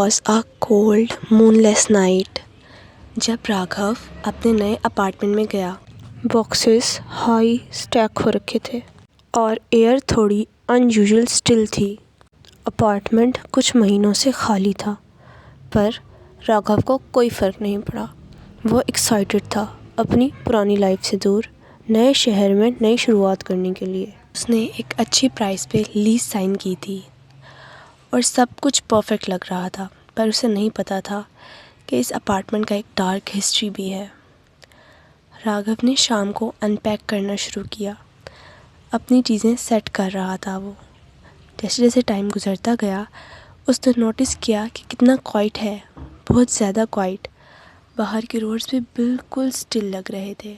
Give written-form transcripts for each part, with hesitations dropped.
was a cold, moonless night. जब राघव अपने नए अपार्टमेंट में गया, बॉक्सेस हाई स्टैक हो रखे थे और एयर थोड़ी अनयूजुअल स्टिल थी। अपार्टमेंट कुछ महीनों से खाली था, पर राघव को कोई फ़र्क नहीं पड़ा। वो एक्साइटेड था अपनी पुरानी लाइफ से दूर नए शहर में नई शुरुआत करने के लिए। उसने एक अच्छी प्राइस पे लीज साइन की थी और सब कुछ परफेक्ट लग रहा था, पर उसे नहीं पता था कि इस अपार्टमेंट का एक डार्क हिस्ट्री भी है। राघव ने शाम को अनपैक करना शुरू किया। अपनी चीज़ें सेट कर रहा था वो। जैसे जैसे टाइम गुजरता गया, उसने नोटिस किया कि कितना क्वाइट है, बहुत ज़्यादा क्वाइट। बाहर के रोड्स भी बिल्कुल स्टिल लग रहे थे,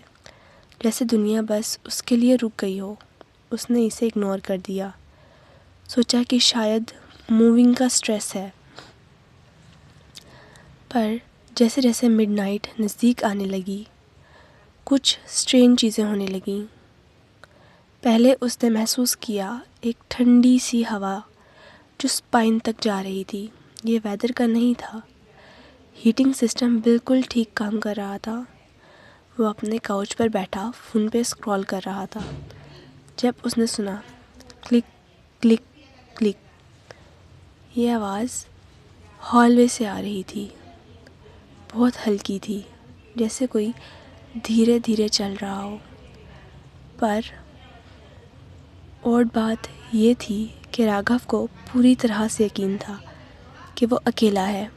जैसे दुनिया बस उसके लिए रुक गई हो। उसने इसे इग्नोर कर दिया, सोचा कि शायद मूविंग का स्ट्रेस है। पर जैसे जैसे मिडनाइट नज़दीक आने लगी, कुछ स्ट्रेंज चीज़ें होने लगीं। पहले उसने महसूस किया एक ठंडी सी हवा जो स्पाइन तक जा रही थी। ये वेदर का नहीं था। हीटिंग सिस्टम बिल्कुल ठीक काम कर रहा था। वो अपने काउच पर बैठा फ़ोन पे स्क्रॉल कर रहा था जब उसने सुना क्लिक क्लिक क्लिक। ये आवाज़ हॉलवे से आ रही थी। बहुत हल्की थी, जैसे कोई धीरे धीरे चल रहा हो। पर और बात ये थी कि राघव को पूरी तरह से यकीन था कि वो अकेला है।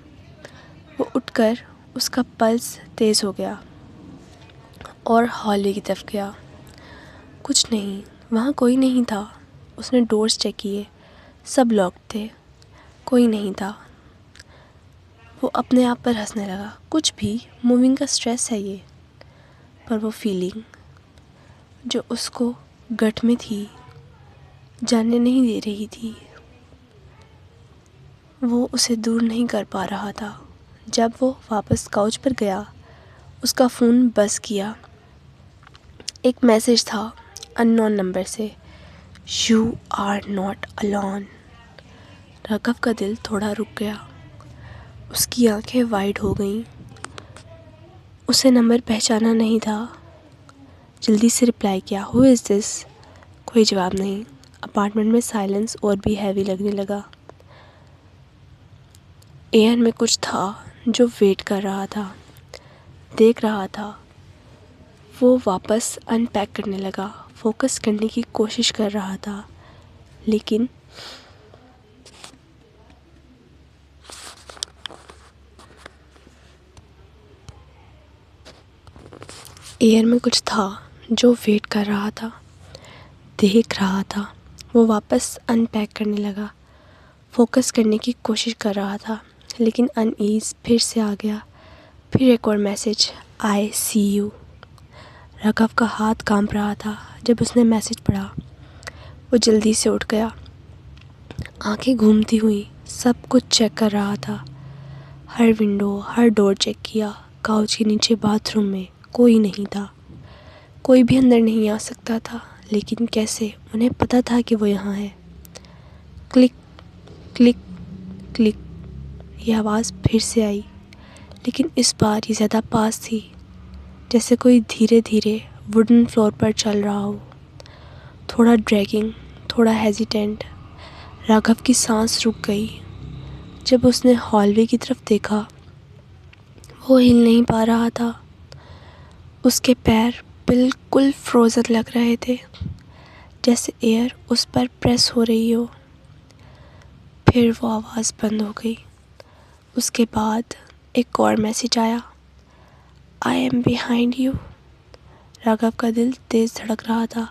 वो उठकर उसका पल्स तेज़ हो गया और हॉलवे की तरफ गया। कुछ नहीं, वहाँ कोई नहीं था। उसने डोर्स चेक किए, सब लॉक थे, कोई नहीं था। वो अपने आप पर हंसने लगा। कुछ भी मूविंग का स्ट्रेस है ये। पर वो फीलिंग जो उसको गट में थी, जानने नहीं दे रही थी। वो उसे दूर नहीं कर पा रहा था। जब वो वापस काउच पर गया, उसका फ़ोन बज़ किया। एक मैसेज था अननोन नंबर से, you are not alone. Raghav का दिल थोड़ा रुक गया। उसकी आंखें वाइड हो गईं। उसे नंबर पहचाना नहीं था। जल्दी से रिप्लाई किया, हु इज़ दिस? कोई जवाब नहीं। अपार्टमेंट में साइलेंस और भी हैवी लगने लगा। एयर में कुछ था जो वेट कर रहा था, देख रहा था। वो वापस अनपैक करने लगा, फोकस करने की कोशिश कर रहा था, लेकिन एयर में कुछ था जो वेट कर रहा था, देख रहा था। वो वापस अनपैक करने लगा, फोकस करने की कोशिश कर रहा था, लेकिन अनईज़ फिर से आ गया। फिर एक और message, I see you. Raghav का हाथ कांप रहा था जब उसने मैसेज पढ़ा। वो जल्दी से उठ गया, आंखें घूमती हुई सब कुछ चेक कर रहा था। हर विंडो, हर डोर चेक किया। काउच के नीचे बाथरूम में कोई नहीं था। कोई भी अंदर नहीं आ सकता था, लेकिन कैसे? उन्हें पता था कि वो यहाँ है। Click click click. ये आवाज़ फिर से आई, लेकिन इस बार ये ज़्यादा पास थी, जैसे कोई धीरे धीरे वुडन फ्लोर पर चल रहा हो। थोड़ा ड्रैगिंग, थोड़ा हेजिटेंट। राघव की सांस रुक गई। जब उसने हॉलवे की तरफ देखा, वो हिल नहीं पा रहा था। उसके पैर बिल्कुल फ्रोज़न लग रहे थे, जैसे एयर उस पर प्रेस हो रही हो। फिर वो आवाज़ बंद हो गई। उसके बाद एक और मैसेज आया, I am behind you. Raghav का दिल तेज़ धड़क रहा था।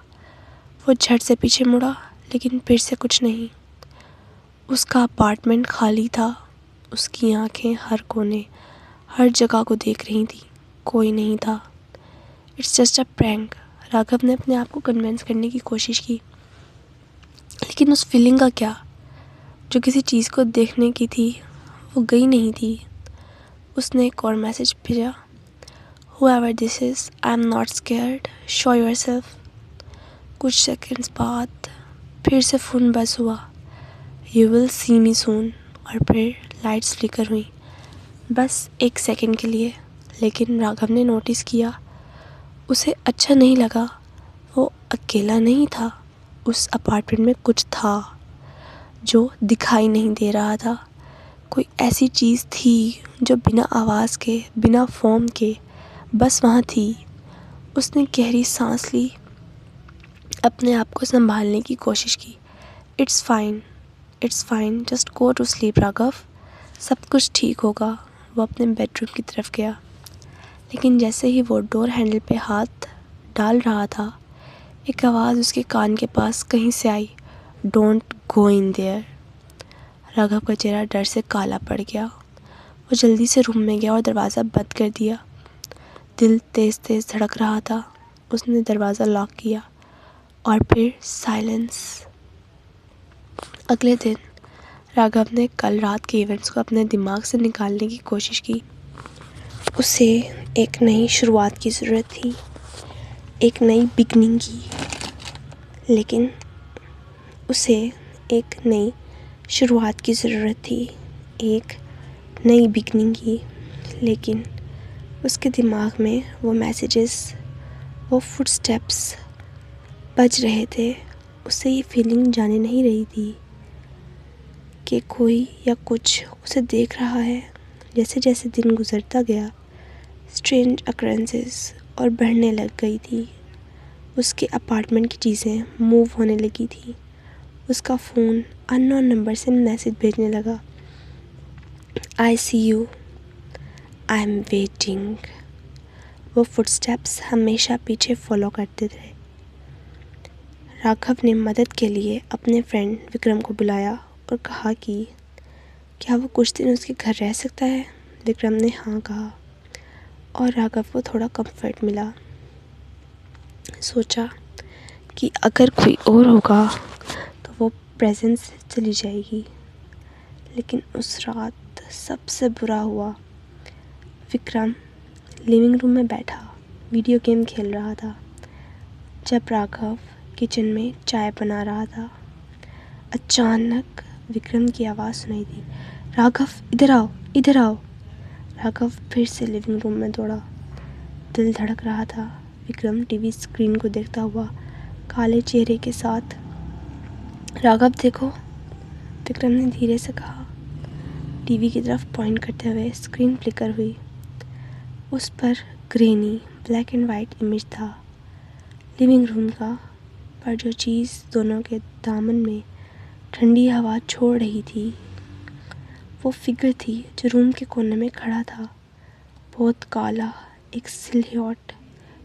वो झट से पीछे मुड़ा, लेकिन फिर से कुछ नहीं। उसका अपार्टमेंट खाली था। उसकी आंखें हर कोने, हर जगह को देख रही थी। कोई नहीं था। It's just a prank. Raghav ने अपने आप को कन्विंस करने की कोशिश की, लेकिन उस फीलिंग का क्या, जो किसी चीज़ को देखने की थी, वो गई नहीं थी। उसने एक और मैसेज भेजा, Whoever this is, I'm not scared. Show yourself. कुछ सेकंड्स बाद फिर से फ़ोन बज़ हुआ, You will see me soon. और फिर लाइट्स फ्लिकर हुई, बस 1 सेकंड के लिए। लेकिन राघव ने नोटिस किया, उसे अच्छा नहीं लगा। वो अकेला नहीं था, उस अपार्टमेंट में कुछ था जो दिखाई नहीं दे रहा था। कोई ऐसी चीज़ थी जो बिना आवाज़ के, बिना फॉर्म के बस वहाँ थी। उसने गहरी सांस ली, अपने आप को संभालने की कोशिश की। It's fine, just go to sleep Raghav, सब कुछ ठीक होगा। वो अपने बेडरूम की तरफ गया, लेकिन जैसे ही वो डोर हैंडल पे हाथ डाल रहा था, एक आवाज़ उसके कान के पास कहीं से आई, don't go in there. Raghav का चेहरा डर से काला पड़ गया। वो जल्दी से रूम में गया और दरवाज़ा बंद कर दिया। दिल तेज़ तेज़ धड़क रहा था। उसने दरवाज़ा लॉक किया और फिर साइलेंस। अगले दिन राघव ने कल रात के इवेंट्स को अपने दिमाग से निकालने की कोशिश की। उसे एक नई शुरुआत की ज़रूरत थी, एक नई बिगनिंग की। लेकिन उसे एक नई शुरुआत की ज़रूरत थी, एक नई बिगनिंग की। लेकिन उसके दिमाग में वो मैसेजेस, वो फुटस्टेप्स बज रहे थे। उसे ये फीलिंग जाने नहीं रही थी कि कोई या कुछ उसे देख रहा है। जैसे जैसे दिन गुजरता गया, स्ट्रेंज अकरेंसेस और बढ़ने लग गई थी। उसके अपार्टमेंट की चीज़ें मूव होने लगी थी। उसका फ़ोन अननोन नंबर से मैसेज भेजने लगा, आई see you, I am waiting. वो फुटस्टेप्स हमेशा पीछे फॉलो करते थे। राघव ने मदद के लिए अपने फ्रेंड विक्रम को बुलाया और कहा कि क्या वो कुछ दिन उसके घर रह सकता है। विक्रम ने हाँ कहा और राघव को थोड़ा कंफर्ट मिला। सोचा कि अगर कोई और होगा तो वो प्रेजेंस चली जाएगी। लेकिन उस रात सबसे बुरा हुआ। विक्रम लिविंग रूम में बैठा वीडियो गेम खेल रहा था, जब राघव किचन में चाय बना रहा था। अचानक विक्रम की आवाज़ सुनाई दी, राघव इधर आओ, इधर आओ। राघव फिर से लिविंग रूम में दौड़ा। दिल धड़क रहा था। विक्रम टीवी स्क्रीन को देखता हुआ काले चेहरे के साथ, राघव देखो, विक्रम ने धीरे से कहा। टीवी की तरफ पॉइंट करते हुए स्क्रीन फ्लिकर हुई। उस पर granny black and white image था लिविंग रूम का, पर जो चीज़ दोनों के दामन में ठंडी हवा छोड़ रही थी, वो फिगर थी जो रूम के कोने में खड़ा था। बहुत काला, एक सिलहट,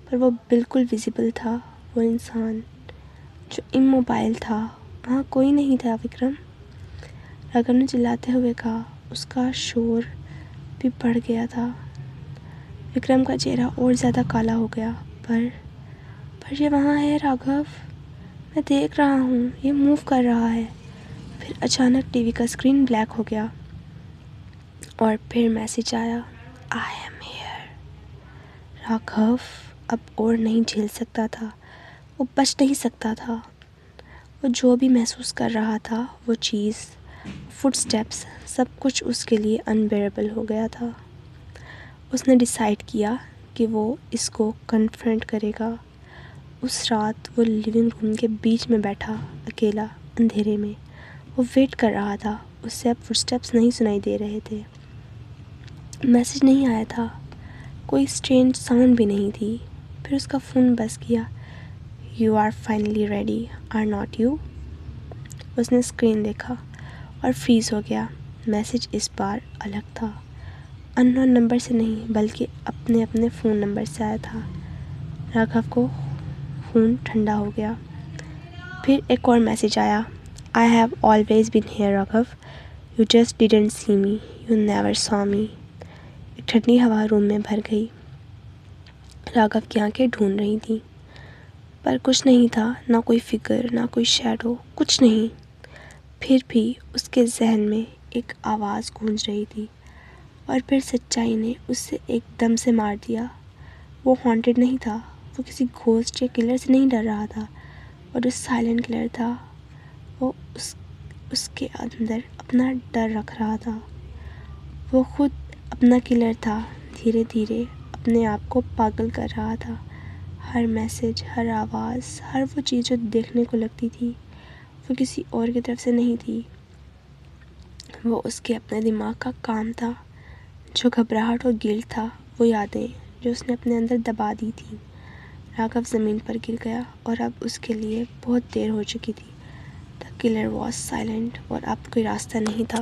पर वो बिल्कुल विजिबल था। वो इंसान जो इमोबाइल था, वहाँ कोई नहीं था। विक्रम, राघव ने चिल्लाते हुए कहा। उसका शोर भी बढ़ गया था। विक्रम का चेहरा और ज़्यादा काला हो गया। पर ये वहाँ है राघव, मैं देख रहा हूँ, ये मूव कर रहा है। फिर अचानक टीवी का स्क्रीन ब्लैक हो गया और फिर मैसेज आया, आई एम हियर। राघव अब और नहीं झेल सकता था, वो बच नहीं सकता था। वो जो भी महसूस कर रहा था, वो चीज़, फुटस्टेप्स, सब कुछ उसके लिए अनबेरेबल हो गया था। उसने डिसाइड किया कि वो इसको कन्फ्रंट करेगा। उस रात वो लिविंग रूम के बीच में बैठा, अकेला, अंधेरे में। वो वेट कर रहा था। उससे अब फुटस्टेप्स नहीं सुनाई दे रहे थे, मैसेज नहीं आया था, कोई स्ट्रेंज साउंड भी नहीं थी। फिर उसका फ़ोन बज किया। You are finally ready, are not you. उसने स्क्रीन देखा और फ्रीज़ हो गया। मैसेज इस बार अलग था, अननोन नंबर से नहीं, बल्कि अपने फ़ोन नंबर से आया था। राघव को खून ठंडा हो गया। फिर एक और मैसेज आया, I have always been here Raghav, you just didn't see me, you never saw me. एक ठंडी हवा रूम में भर गई। राघव की आंखें ढूंढ रही थी, पर कुछ नहीं था, ना कोई फिगर, ना कोई शैडो, कुछ नहीं। फिर भी उसके जहन में एक आवाज़ गूंज रही थी, और फिर सच्चाई ने उससे एकदम से मार दिया। वो हॉन्टेड नहीं था, वो किसी घोस्ट या किलर से नहीं डर रहा था, और जो साइलेंट किलर था वो उसके अंदर अपना डर रख रहा था। वो खुद अपना किलर था। धीरे धीरे अपने आप को पागल कर रहा था। हर मैसेज, हर आवाज़, हर वो चीज़ जो देखने को लगती थी वो किसी और की तरफ से नहीं थी, वो उसके अपने दिमाग का काम था। जो घबराहट और गिल्ट था, वो यादें जो उसने अपने अंदर दबा दी थी। राघव ज़मीन पर गिर गया और अब उसके लिए बहुत देर हो चुकी थी। द किलर वॉज साइलेंट और अब कोई रास्ता नहीं था।